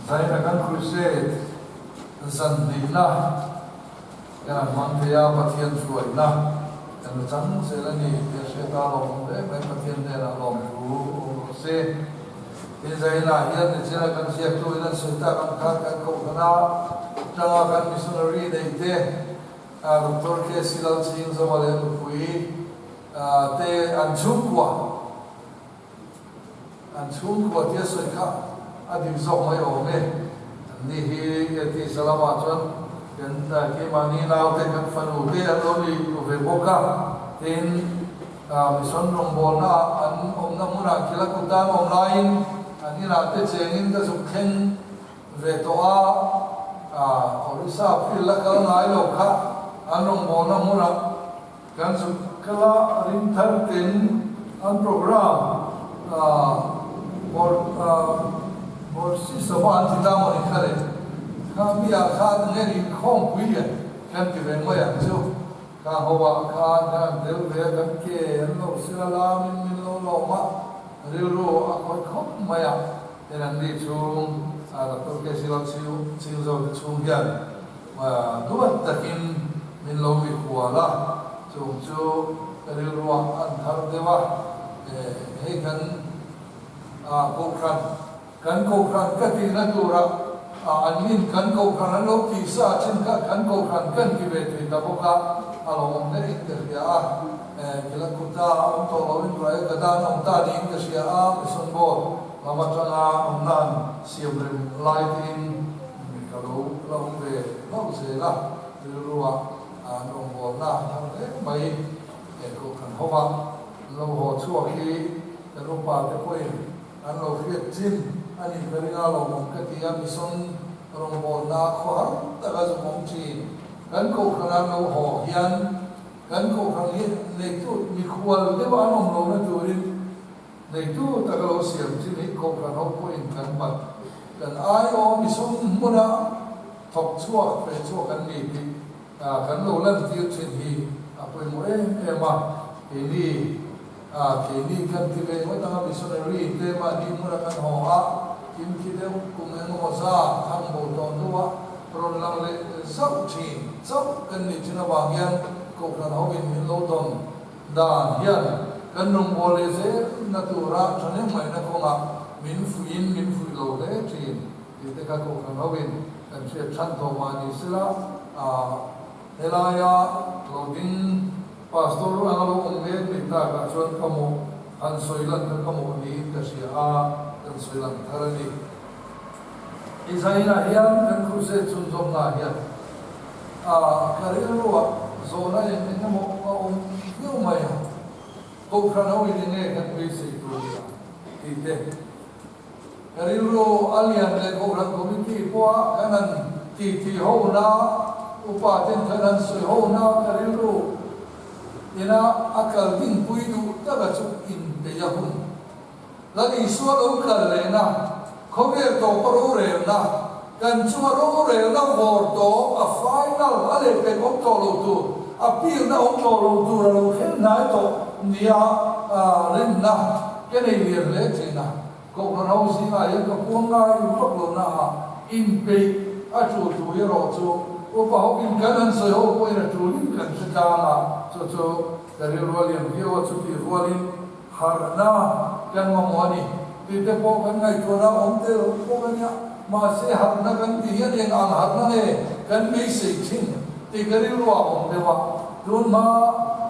zai na kan crusade zan di na kan mang thea pathian suai na kan chang se la ni te se ta lo de mai pathian de la lo tu se te zai na hian ne chela kan sia tu ina se ta kan kha kan ko kana tanga kan missionary de te doctor ke silal ching zo wale pui te an chung kwa te se kha adim zo mai o me ni hi ti salama chon kan ta ke mani nau te kan fanu te lo ni ve boka tin mission rong bol na an om na muna kila kutan online ani na te chengin da su khen ve to a orisa fil la kal nai lo kha an rong bol na muna kan su kala rin thar tin an program or si sawan ti da mo ni khare kha mi a kha ne ri khong pui ya kan ti ven mo ya chu ka ho wa kha na del ve kan ke no sila la min lo lo ma ri ro a ko khom ma ya te nan di chu a to ke sila chu chu zo chu ya ma du takin min lo mi khwa la chu ri ro an thar de wa he kan ko kan ko kan ti na tu ra anin kan ko kan lo ti sa chin ka kan ko kan ki ve ti da boka alo ne ik te ya kila kuta on to lo in ra ka da nom ta ni ka sia a son bo lama changa on nan siam rem lai tin ka lo ve lo se la ruwa nom bo na mai ko kan ho ba lo ho chu ki ro pa te ko an lo fiat chin ani verina lo mong katia mission rong bol na kho har ta ga zo mong chi kan ko khana lo ho hian kan ko khang hi nei tu mi khwal de ba nom lo na tu rin nei tu ta ga lo siam chi ni ko khana ho ko in kan ba kan ai o mission muna thok chua pe chua kan ni ti kan lo lan ti chin hi a poi mo ma ni ke ni kan ti ve mo ta missionary te ma ni mura kan ho a kim ki de kum en mo sa thang bo to do wa ron lang le sau chi sau kan ni china wa hian ko kan ho in min lo dom da hian kan nong bo le se na tu ra thane mai na ko nga min fu lo le chi ti te ka ko kan ho in kan che chan to ma ni sila helaya loading pastor angalo ongme nita ka chuan kamo an soilan ka kamo ni ka sia kan soilan tharani isaina hian kan khuse chun jom na hian karilo zona en mo om yo maya ko khana wi ne kan wi se tu ya ite karilo alian le ko ran committee po kanan ti ho na upa ten kanan soi ho na karilo ina akal din puidu taga chu in de yahun lani suwa lo kal le na khoge to paro re na kan chu ro re na vor to a final ale pe ko to lo tu a pi na o to lo tu lo khen na to nia len na ke nei lir le china ko na ho si ma ye ko pon na yu ko lo na in pe a chu tu ye ro chu upa ho in kanan so ho ko ina tu nin kan se ta na so dari rualian vio chuti rualin harna kan mamoni tite po kan ngai thona omte po kan ya ma se harna kan ti hian en ang harna ne kan me se chin ti gari ruwa om dewa tun ma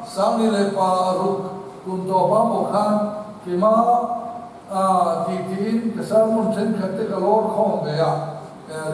sangni le pa ruk kun to ba mo khan ki ma ti tin kasamun chen khatte ka lor khom be ya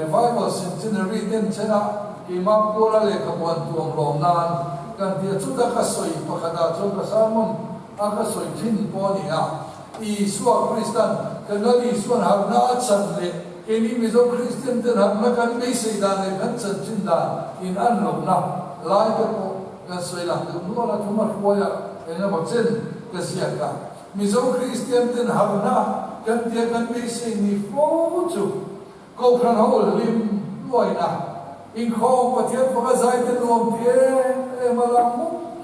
revival centenary den chena ki ma pura le ka wan tuam lom nan kan dia chuta ka soi pakada chu ka salmon aka soi thin po ni a I suwa Kristan kan ali suan harna chan le eni mizo Christian ten harna kan me sei dan le kan chan chin da in an lo na lai ka ko kan soi la nu la thuma khoya ena ba chen ka sia ka mizo Christian ten harna kan dia kan me sei ni fo chu ko kan ho lim loi na in kho pathian fa zai ten lom pie malam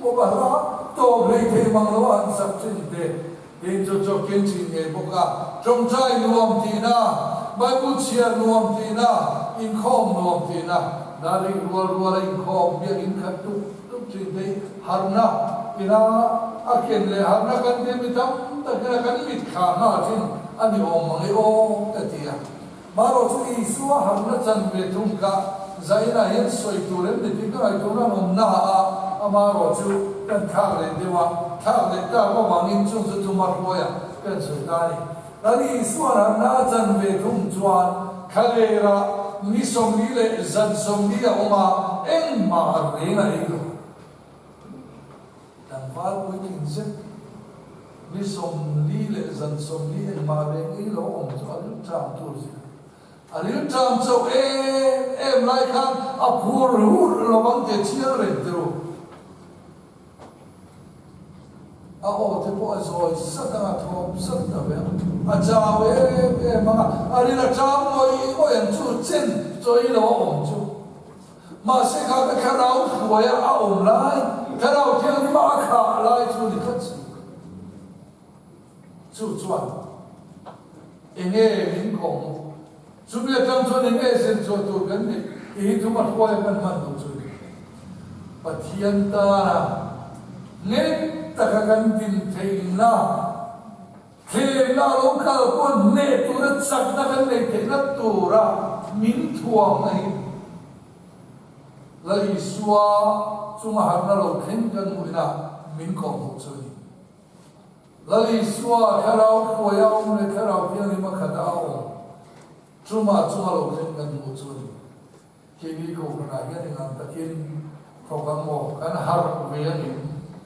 mo ba la to le the mang lo an sap chin te in cho cho kin chin e boka trong chai nuam ti na Bible chia nuam tina in khom nuam tina dari rual in khom biar in khatu tu ciri harna ina akhir le harna kan dia mitam tak kena kan mit khana tin ani mangai tatia maro tu isua harna chan betum ka zaina yen soi turen de tika itu na na amaro tu kan khale dewa khale ta ko mangin chung tu mar boya kan soi tani dari suara nazan betum juan kalera ni somile zan somlia oma en mar rena ilo dan fal ko inse ni somile zan somlia en mar rena ilo om to alu tam to alu tam so em lai kan apur hur lawang te chia re tro te po azoi sata thom sata be ajawe mga arila cham mo yan chu chen choi lo om chu ma se kha ka rau khoya a om lai ka rau thiang ni ma kha lai chu ni khat chu chuan enge min khom chu bia tam chu ni nge sen chu tu kan ni e tu ma khoya kan man tu chu pathian ta nge takakan din theina thena lo ka ko ne tu ra sak na kan ne thena tu ra min thuang nei lai suwa chunga harna lo khen kan muina min ko mu chuni lai suwa kharau ko ya om le kharau pian ni ma khada o chuma lo khen kan mu chuni ke ni ko na ya ni ngam takin phokang mo kan har ve ni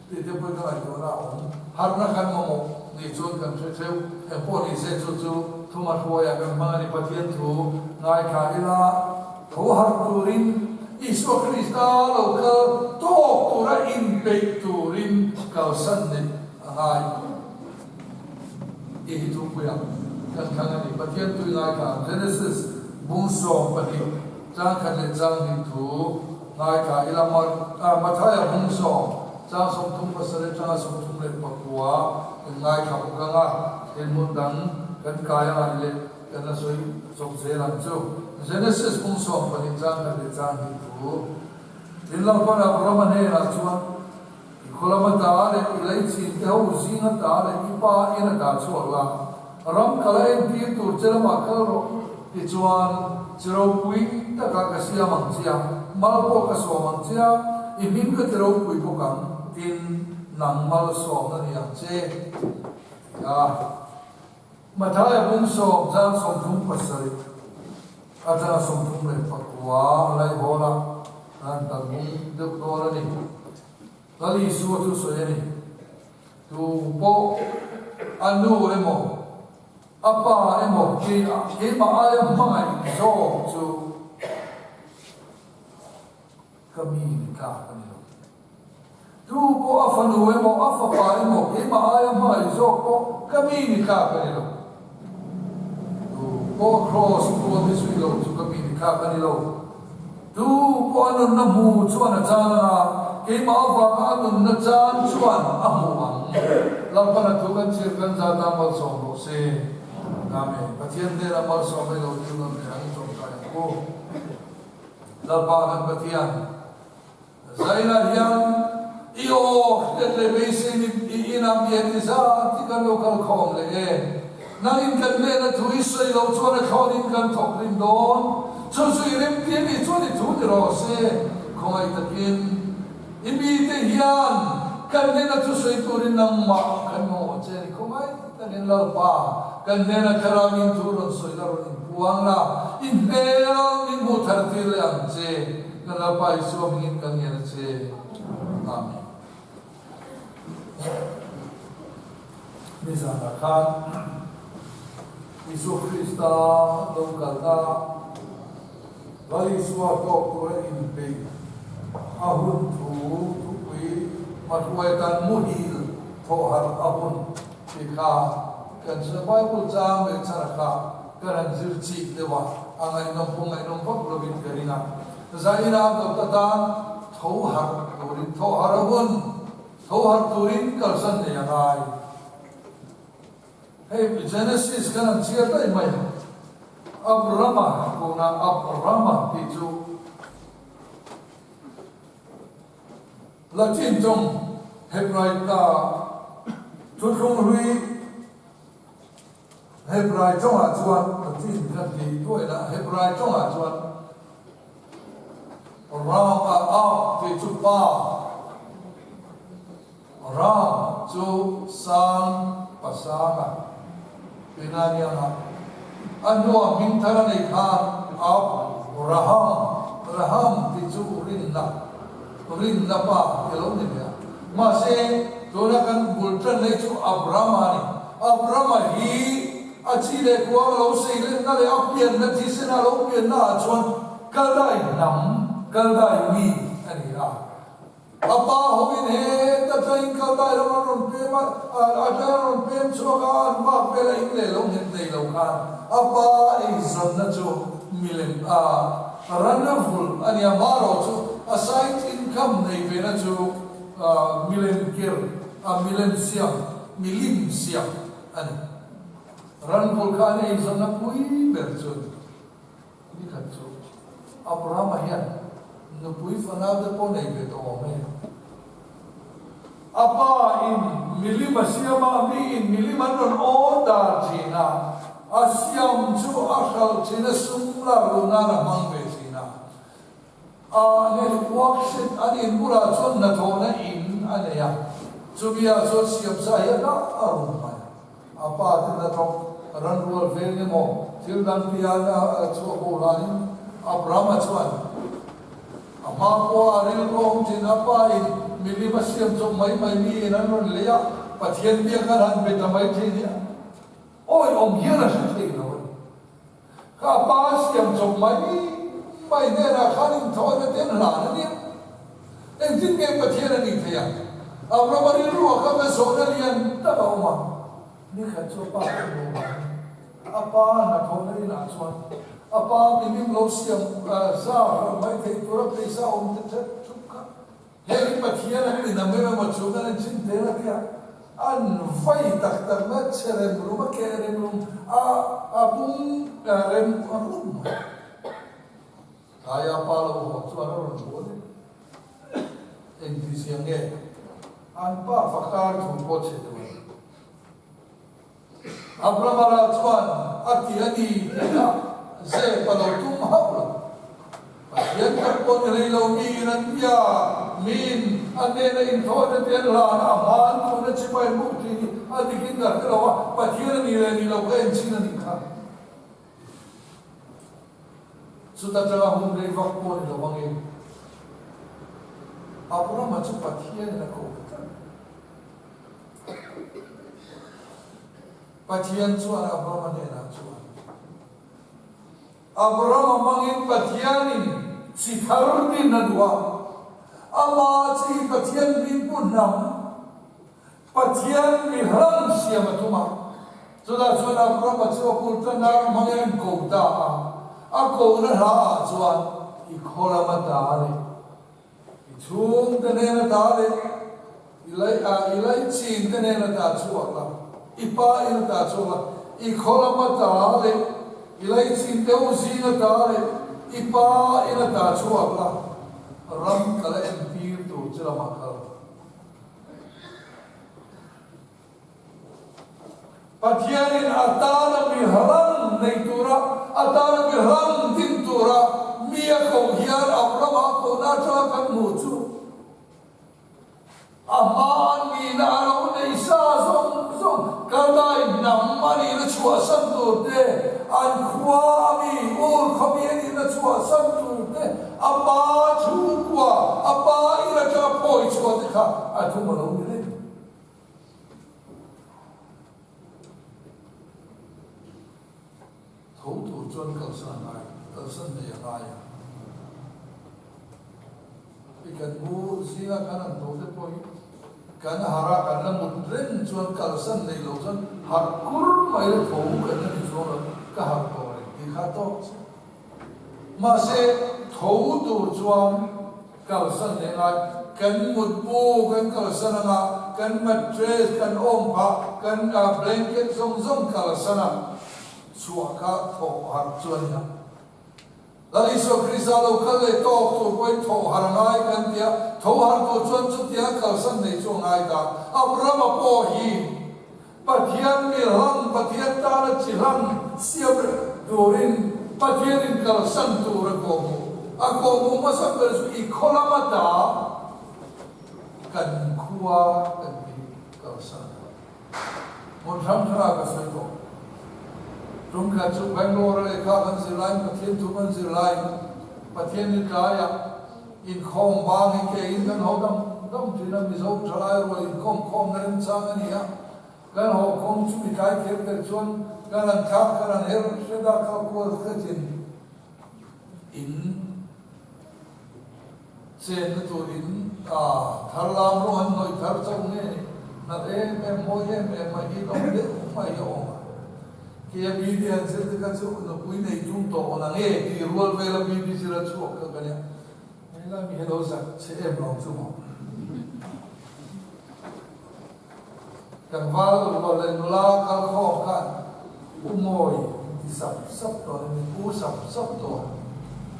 ti te poi ka ai na om har na kan mo ni chon kan theu e po ni se chu thu ma ho ya kan ma ni pathian thu ngai kha ila tho har turin iso krista lo ka to tura in pe turin ka san ni ngai e tu pu ya kan kan ni pathian tu ngai ka Genesis bung so pati cha kan le chang ni thu ngai ka ila ma thaya bung so cha som thum pasare cha som thum le pakwa ngai kha ukanga en mun dang kan kaya an le kan soi som se lam chu Genesis bung so pani cha kan le cha ni thu in la pa na brahma ne na chuan kolama ta le ilai chi te ho zinga ta le ipa ina ta chu la ram kala en ti tur chela ma ka ro ti chuan chiro pui ta ka ka sia mang chia mal po ka so mang chia i min ka chiro pui po kang tin nang mal so na ni ang che mathaya bung so jang som thum pasari aja som thum le pakwa lai hola an ta bung de do la ni lali su tu so ye ni tu po anu emo apa emo ke ma ay mai so chu kami ka tu po afanu emo afapa emo ke ma ay mai so po kami ni ka kanilo tu po cross po this lo tu kami ni ka kanilo tu po anu na mu chuan na chana ke ma va anu na chan chuan amu ang lampana tu kan chir kan za ta mal so lo se amen pathian de la mal so me lo tu no me ang chom ka ko lampa kan pathian zaina yang iyo le base ni inam ye ni sa ti kan local khom le na in kan le na tu isoi lo chu na khon in kan thok rin don chu sui rem ti ni chu ni thu ni ro se khomai takin ibi te hian kan le na chu sui tu rin nang ma kan mo che ni khomai ta len lo pa kan le na karamin tu ron soi la ron puang la in he in mu thar ti le ang che na la pa isu min kan ye che amen Misana kan Isu Krista longkata lali suwa tok tura in pe ahun tu tukui matwai kan muhil thohar ahun pika kan sa Bible jam me charaka kan zirchi dewa angai nom pungai nom pak robin karina zaina dokatan thohar ahun thohar turin kalsan ne yangai hey Genesis kan chia tai mai Abrama kuna Abrama thì chú là trên trong Hebrai ta chút không huy Hebrai trong hạ chuan là trên gần thì tuổi là Hebrai trong hạ chuan Ram thì chú ba Ram chú sang pasama pinanya na ano min thara nei khan Raham thì chú rin na pa hello ni ya ma se dona kan bultan nei chú Abrama hi achi le kwa lo sei le na le apian na ti se na lo pian na chuan kaldai mi ani a apa hovin he ta train kaldai lo ron pe ma ron pe choga ma pe la ingle lo hen nei lo khan apa ei zon na chu milen ranavul ani amaro chu a side income nei pe na chu milen siam ani ranvul khan ei zon na pui ber chu ni khan chu Abraham hian no pui fana de po nei pe to me apa in milima siama mi in milima non oda china asiam chu ashal china sumla luna na mangbe china ne worksheet ani mura chon na thona in aneya chubia so siam sa ya na arun mai apa ta to ranwal velne mo tildan piana chu bolani Abraham chuan ama ko aril ko china pa in milima siam chu mai mi nan ron leya pathian bia kan han be tamai thia oi om hiana sa thei no ka pa siam chu mai ne na khanin thoi na ten la na ni en tin ke pathian ni thia Abraham ri ru ka ma so na lian ta ba ma ni kha chu pa ko apa na thona ni na chuan apa minim lo siam sa mai thei tura pesa om te chukka he pathian ni na me ma chu na chin te na kya an vai tak tak na chere ru ma ke re ru a bung rem rum kaya pa lo ho chu na ro bo ne en ti siam ge an pa fakar thu ko che de Abraham chuan ati ani na se palotum habla yan kapon relo mi nan ya min ane na intone ten la na man ko na chipai mukti adikin da rawa pathian ni lo kan china ni kha suta tra hum rei vak ko ni lo wange apura machu pathian na ko pathian chuan Abraham ne na chuan Abraham mangin pathianin si tharudin na dua ama si pathian bin punam pathian mi haram siya matuma sudah Abraham chuan kultan na mangin kota a ko na ha chuan ikhola matale ichung tene na tale ilai chin tene na ta chuan ipa ina ta chuan ikhola matale ilai chin teu zina tale ipa ina ta chuak la ram kala empir tu chila makal pathianin atana mi haram nei tura atana mi haram tin tura mia ko hian Abraham ko na cha kan mu chu aman mi na ro nei sa zong kalai nam mani na chua san tu te an khwa mi ul khamiani na chua san tu te apa chu kwa apa ira cha poi chua te kha a thu mo lo ni le thou tu chuan kal san ne ai ikan bu sia kan to te poi kan hara kan la mudren chuan kal san nei lo chan har kur mai le thou kan ni zo ka har ko ni kha to ma se thou tu chuan kal san nei ai kan mud bu kan kal san nga kan mattress kan om pa kan blanket zong kal san suaka tho har chuan ya la iso krisa lo kal le to to koi tho har ngai kan tia tho har to chuan chu tia kal san nei chu ngai ta abrama po hi pathian mi ram pathian ta na chi ram siam dorin pathian in kal san tu ra ko ako mo masak ber su I kholamata kan khuwa kan kal san mon ram thara ka sai to trung kha chu Bangalore le kha kan zilai pathian tu kan zilai pathian ni kaya in khom bang ke in kan ho dam thina mi zo thalai ro in khom nan chang ani ya kan ho khom chu mi kai ke ter chon kan an kha kan an her seda ka ko khatin in sen tu in thar lam ro an noi thar chong ne na me mo ye me ma hi dom de ma yo kia media se ka chu no pui nei tum to ona nge ki rual vela media sira chu ka kanya ela mi hello sa che em long chu mo kan val lo le la ka kho kan umoi ti sap to ni pu sap to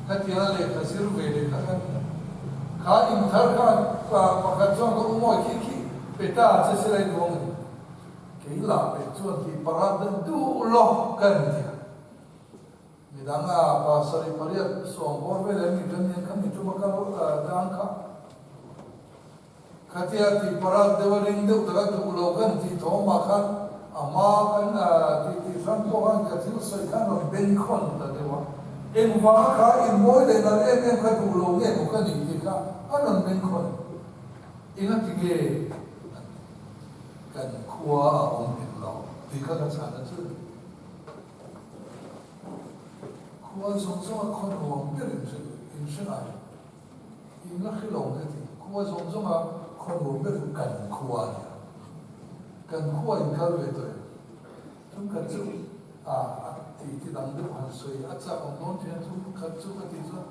ka tia le ka sir ve le ka kan ka in thar ka ka chong ko umoi ki peta che se le dong cái là để cho thì parad du lo kan dia midanga pasari paria som borbe le mi kan mi tu maka dang ka khatia ti parad dewaring de utaga tu lo kan ti thoma khan ama kan ti san ko kan ka ti soi kan no ben khon da dewa en wa kha in moi de na em kha tu lo nge ko kan ni ti ka anon ben khon ina ti ge kan khua om vì các đặc sản là chứ khua sống sống con hồ biết hình sự này in nó khi lòng thế thì khua sống sống con hồ biết cần khua này cần khua in cao về tuổi chúng cần chứ thì đằng được hoàn suy ắt sao ông nói chuyện chúng cần chứ cái gì đó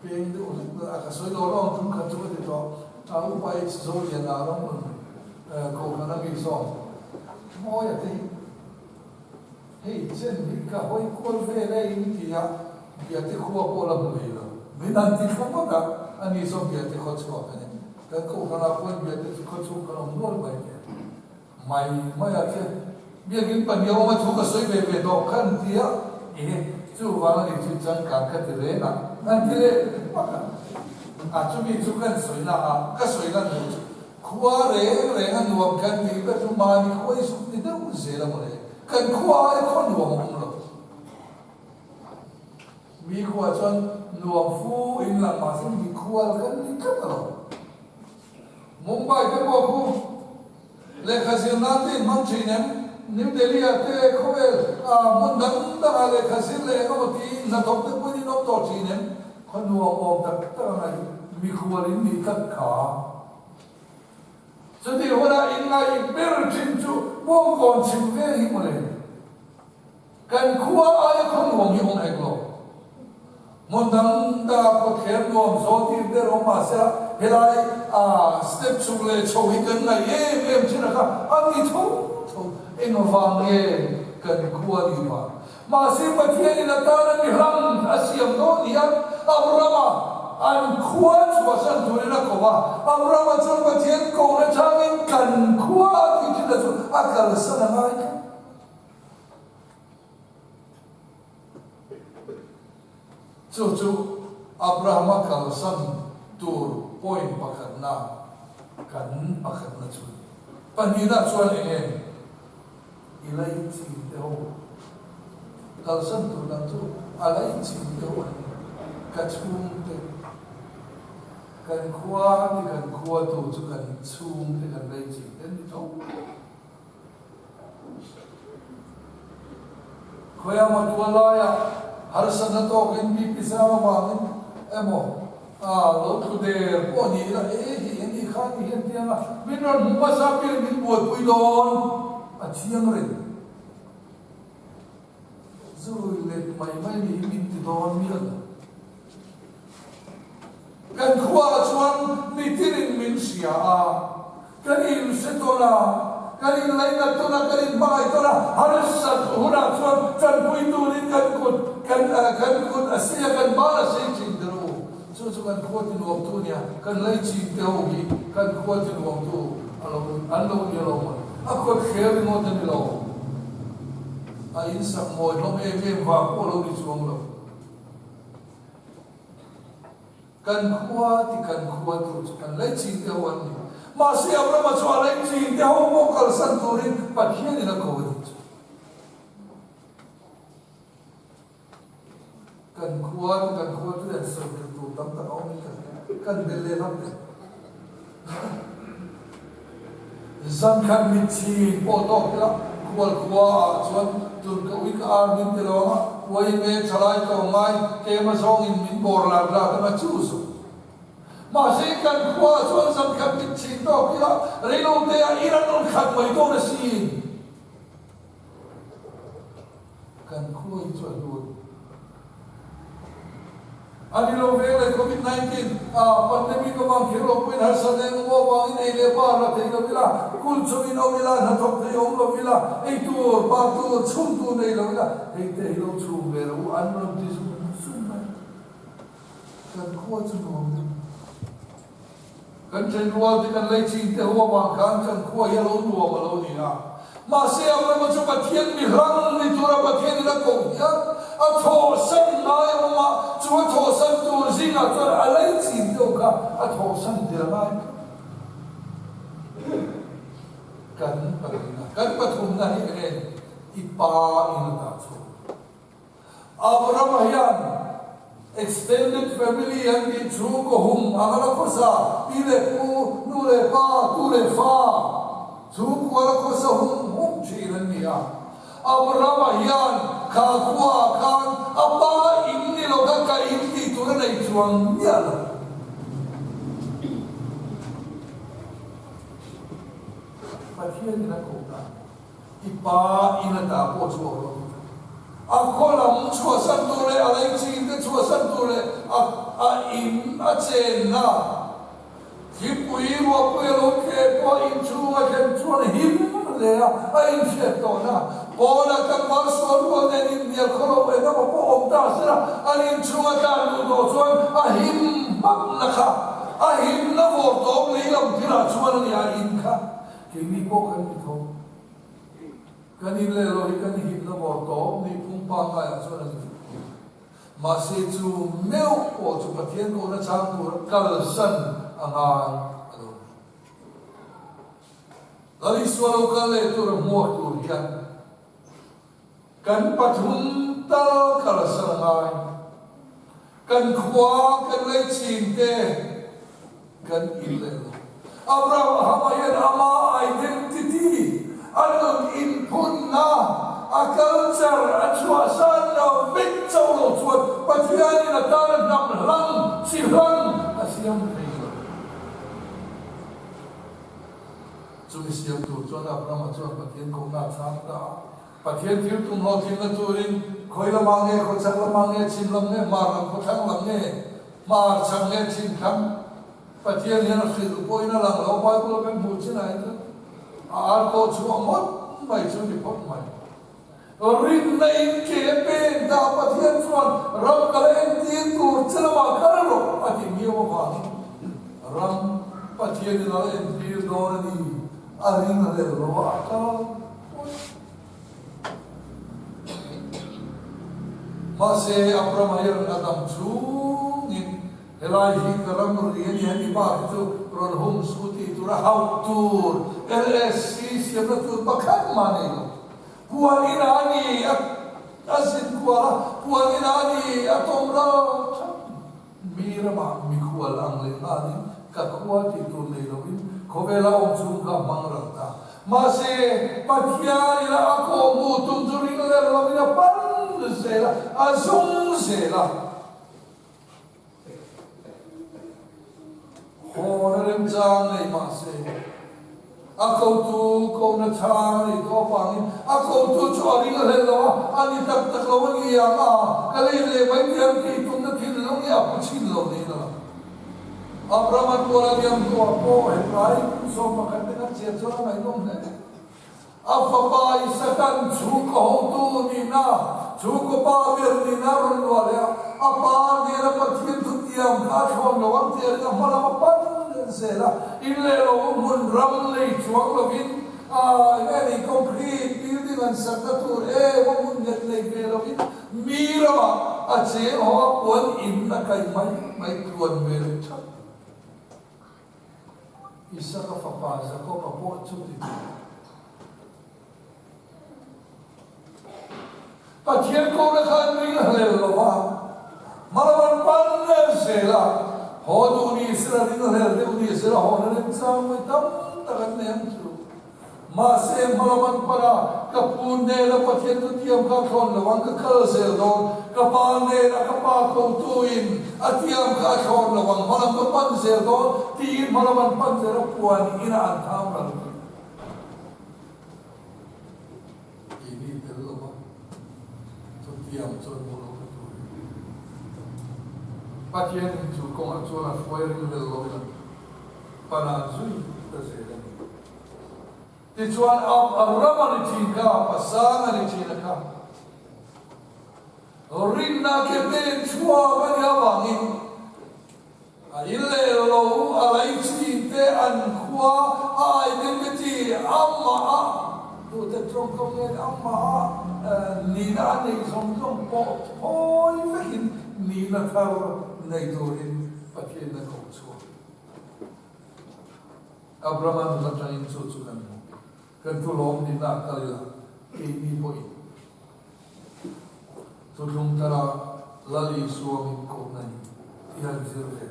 bên được cái suy đó đó chúng cần chứ cái gì đó ông bay rồi hiện nào đó mình cầu nó bị xong moi thì hey chen ni ka hoi kol ve le in ti ya ya te khuwa ko la bu le me nan ti kho ka ani so ya te kho chho ka ne ka ko kana ko ya te kho chho ka no ba ke mai ya ke bia gin pan ya ma thu ka soi ve do kan ti ya chu wa ni chu chang ka ka te le na nan ti le pa ka chu bi chu kan soi na ka soi na ne khua re ngan nuam kan ti ka chu ma ni khoi su ni da u ze la mo le kan khua ai khon nuam mo lo mi khua chon nuam fu in la ma sin mi khua kan ni ka ta lo Mumbai ke bo khu le khasin na ti man chi nem New Delhi ate khoel mun dang da le khasin le no ti na tok te pu ni no to chi nem khon nuam om ta ta na mi khua rin ni ka kha cho thì hôm nay in lại biết chính chủ mong còn chịu về gì mà này cần khua ai không mong gì ông này lo muốn đăng đã có khéo luôn số thì để ông mà sẽ hiện tại step xuống lên châu hi cần này em chỉ là anh đi thâu em nó vàng nghe cần khua đi mà xem mà thiên là ta đang bị lăng asiam đó đi ăn Abraham an khua chua san tu na ko wa Abraham chon ba thiên ko na changin kan khua ki ti da chu akal san ngai chu Abraham akal san tur point pakhat na kan pakhat na chu panida chuan ilai chi de ho kal san tur na chu alai chi de ho ka chung te kan khua thì kan khua tu chu kan chung thì kan lấy chỉ đến đi đâu khoya mà tua la ya har san to kan bi pisa ma ba ni emo lo tu de po ni la hi ni kha ni hen tia ma min ron ma sa pi min bo pui don a chiang re zui le mai ni min ti don mi la kan khua chuan mi tirin min sia kan in se to la kanin lain tu na kanin bagai tu na harus huna suan kan puitu ni kan kut asia kan bala sei cing deru so kan kuatin waktu ni kan lai cing teu gi kan kuatin waktu alo ni lo aku khair mo tan lo a insa mo no me va ko lo ni suang lo kan kuat kan lai cing teu wan ni masih apa macam lain cing teu mo kal santurin pathian ni na ko ni kan kuat tu yang seperti itu tanpa orang ini kan belehan deh zangkan miti potong kita kuat cuman tu kau ik armin telah woi me calai kau mai kema songin min borlar lah kena cusu masih kan kuat cuman zangkan miti tu kita relo dia iran kat mai tu nasi kan kuat cuman Ani lo vele COVID-19 pandemic ko mang khilo pin har sane mo wang in ele par la thei lo bila kul chumin o bila na thok thei om lo bila ei tu pa tu chum tu nei lo bila ei te lo chum ve lo an ram ti sum mai kan ko chu no kan chen rual ti kan lei chi te ho wang kan ko ya lo nu ma lo ni na ma se am ma chu pathian mi rang ni tu ra pathian na ko ya a tho san mai ma chu tho san tu zinga chu a lai chi to ka a tho san de mai kan pathum na hi ne ipa in ta chu Abraham hian extended family and the chu ko hum amala ko sa ile pu nu le pa tu le fa chu ko la ko sa hum chi ran ni a Abraham hian kha kwa kan apa inni lo ka inni tu na nei chuang ya la pathian na ko ta ipa ina ta po chu lo ako lam chua san tu le alai chi te chua san tu le a in a chen na hi pui ro pui lo ke po in chu ma ken chuan him le a in she to na Bola kan masuk ruang ini dia kalau mereka apa omta sera, alin cuma kan dulu tuan ahim maknaka, ahim nafur tom lelam tidak cuma ni ahim ka, kini bukan itu, kan ini lelori kan ahim nafur tom ni pumpang kaya cuma ni, masih tu meu ko tu patien ko na campur kalsan angai, lalu suara kale tu remuk tu dia. Kan pathum tal kala sangai kan khwa kan lai chinte kan ile Abraham ayan ama identity anong input na a culture at suasan na bitsaw lo suat pathiani na taran nam lang silang asiyam kayo sumisiyam tu suat Abraham suat pathian kong na santa pathian thiếu tum lo thim na turin khoi la mange khoi chak la mange chim lam ne mar lam ko thang lam ne mar chang ne chim thang pathian hian khil poi na lang lo pai ko ben bu chinai tu ar ko chu mot mai chu ni pot mai rin nei ke pe da pathian chuan ram kala en ti tur chalama kala ro ati mi wa wa ram pathian na en ti do ni arin le ro ka masih Abraham ayat Adam cungin elahi karam rian yang dibahas itu ronhum suti itu rahau tur LSC siapa tu bakat mana itu puan inani asin kuala puan inani atomra mira mak mikual angle ani kakuat itu leloin kobela omsungka mangrata masih patian ila aku mutum turing leloin pan Zela, azung zela. Honorem jang nei mase. Ako tu ko na thang nei ko pang. Ako tu chori na le lo. Ani tak tak lo ni ya ma. Kale le bai tiam ki tum na thil lo ni apu chin lo ni na. Abraham ko la diam ko ko he pai so ma kan na che so na mai lo ne. Apa isakan chuka hotu ni na chuka pa ber ni na runwa le apa ni na pathian thutiam ka thon lawang ter ka mala pan se la ille lo mun ram le chuang lovin any concrete building and sakatu mun net le ve lovin mira ache ho pon in na kai mai tuan ve le cha isaka fa za ko pa po chu ti Pathian ko na kan ring halel lova malawan pan se la ho du ni sira ring halel de ni sira ho na ning sam mai tam takat ne am chu ma se malawan para kapun ne la pathian tu tiam ka thon lawang ka khal se do ka pa ne la ka pa ko tu in atiam ka thon lawang malam ka pan se do ti malawan pan se ra puan ina an tham ra yang chon mo lo tu patien chu kong a chona foi ring le lo la pana zui ta se le ti chuan a rama ni chin ka pasang ni chin ka rin na ke ten chua ka ya wangin a ile lo a lai chi te an khwa ai te ti amma a tu te trong kong le amma Nina nei som po oi vekin Nina thar nei dorin patien na ko chu Abraham la train chu chu kan tu lom ni na kalila ni poi tu lum tara lali suami ko nai ihan zero le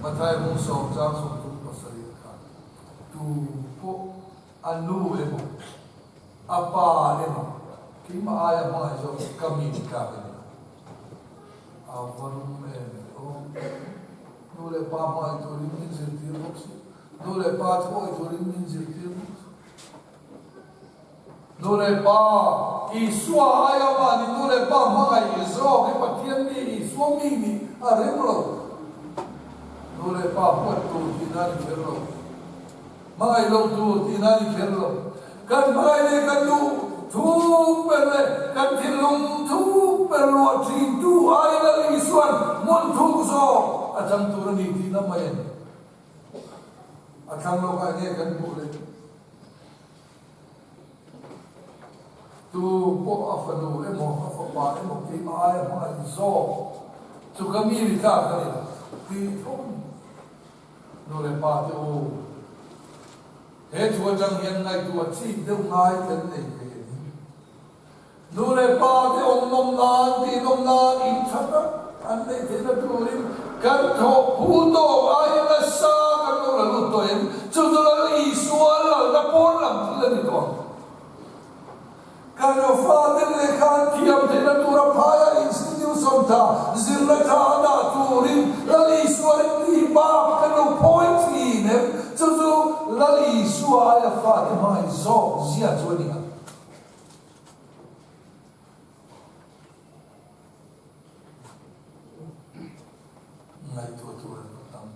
matai mo som cha som tu pasari ka tu po anu emo apa emo kima aya mai so kami ka ni avan me o nule pa mai to rin zir tir box nule pa to to rin zir tir box nule pa isua aya ma ni nule pa mai zo ke patien ni isua mi ni aremlo nule pa po to dinari ferlo mai lo to dinari ferlo kan mai le kan lu tu perle kan tilung tu perlu chi tu ai la isuan mon tu so ajam tu ni ti na mai akhang lo ka ne kan bu le tu po afanu emo afa emo ki ai ma zo tu kami ri ka ka ni ti thon no le pa te o he chua jang hian ngai tu chi deu ngai kan nei ke nu le pa te om nom nan in thata an nei te na tu rin kan tho pu to ai na sa kan lo la lu to em chu to la I sual la da pon lam la ni to kan lo fa te le kan thiam te na tu ra phaya institution tha zil la tha da tu rin la I sual ti ba kan lo point ni ne chu lali suwa ya fa te mai zo zia chuaninga ngai tu tam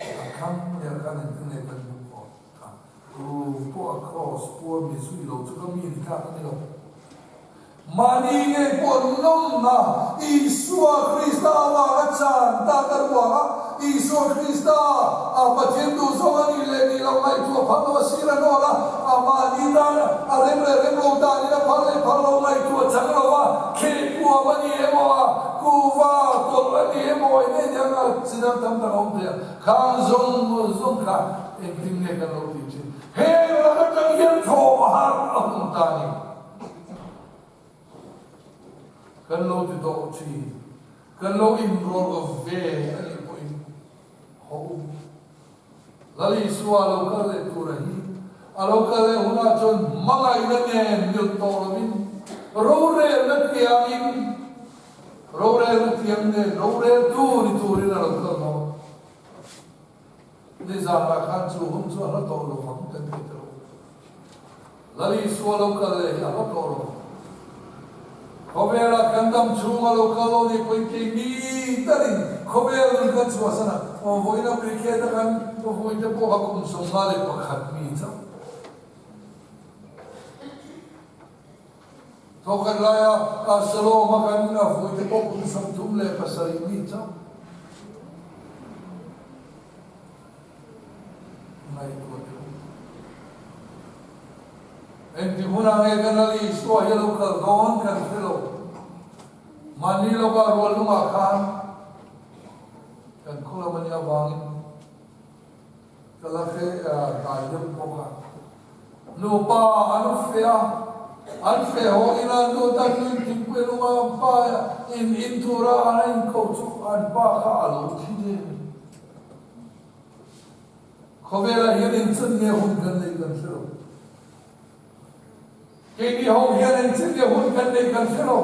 akam ya kan ne kan ko ka po across po mi sui lo chu mi ka ni lo mani nge po nom na Isua Krista wa chan ta karwa Isua Krista patien tu so ani le ni lo mai tu phalo sira no la amani da rem lo da ni phalo mai tu chang lo wa ke pu mani emo wa ku wa to ani emo ne jang al sinam tam ta om de khang zong ka ek din ne kan lo ti chi he la ka yen tho har am ta ni kan lo ti do chi kan lo in role of ve ani po in ho lali suwa lo ka le tu rahi alo ka le huna chon mangai na ne mil to lo min ro re na tiang ne ro re tu ri na lo ka no ni za ra khan chu hum chu ha to lo mam kan ti to lali suwa lo ka le ya lo to lo Kobela kandam chunga lo kalo ni pointe ni tarin kobela kan suasana o voina briketa kan o voina po ha kum songale pakhat mi cha thô kan laya salo makan vui te ko kun som tum le pasari mi chau mai ko en ti huna nge kanali sto yelo ka don kan filo mani lo ka rol lunga khan kan khula mania wangin kala khe dayum poka no pa anu fea an fe ho ina no ta ni tim pe lunga pa in tura an ko chu an pa kha alo thi de khobela hian chen ne hun kan nei kan filo ke ni ho hian chen ne hun kan nei kan filo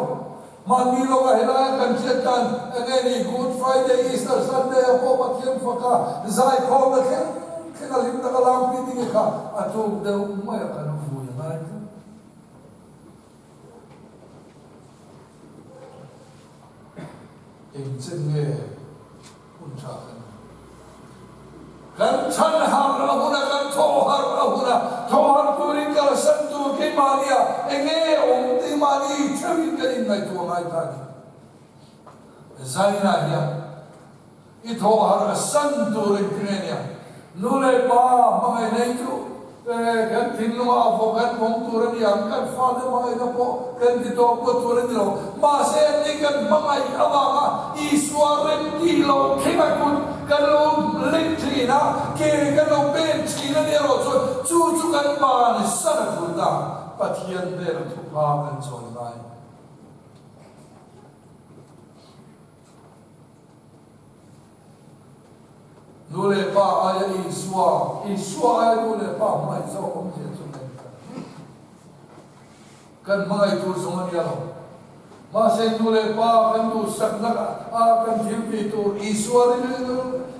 mani lo ka hela kan chetan again good Friday Easter Sunday ko pathiam faka zai ko na khen lim ta kalam pi ti kha atu de ma ya kan vu ya mai in chen ne un cha kan chan har ra huna kan tho har ra huna tho har turin ka san tu ke mania enge om ti mani chavin ka in ngai tu ngai ta zaina ya I tho har san turin krenia nule pa mai nei tu kan tin no avo kan pom turin yang kan father mai na po kan ti to ko turin lo ma se ni kan mai awanga iswaren ti lo khina kun kan lo link trina ke kan lo ben trina ne ro chu kan ba ni sana thunda pathian de ra thu pa kan chon lai nule pa aya iswa aya nule pa mai so om je chu kan mai tu zongan ya lo ma se nule pa kan tu sak na kan thim pi tu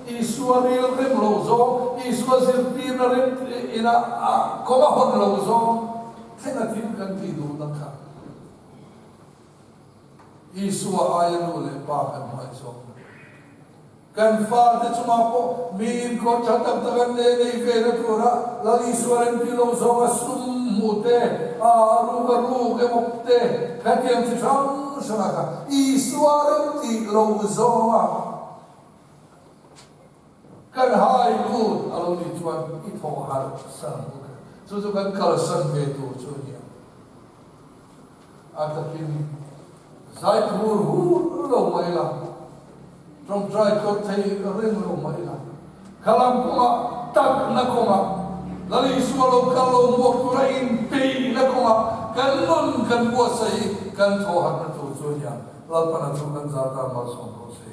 Iswaril rem lo zo Iswazil pi na rem ina koma hon lo zo kena tim kan ti du na kha Iswa aya nule pa kan mai so kan fa de chuma po min ko chatak tagan ne nei ve na tura lali Iswaran pi lo zo asum mute ru ke mokte khatiam chi chang sanaka Iswaran ti lo zo kan hai lu alo ni chuan I tho har san chu kan kal san ve tu chu ni atakin zai hu lo mai la trong trai ko thei ring lo mai la kalam kuma tak na kuma lali sualo kalo mo tura in pe na kuma kan non kan bo sai kan tho har na tu chu ni la pa na chu kan za ta ma so ko se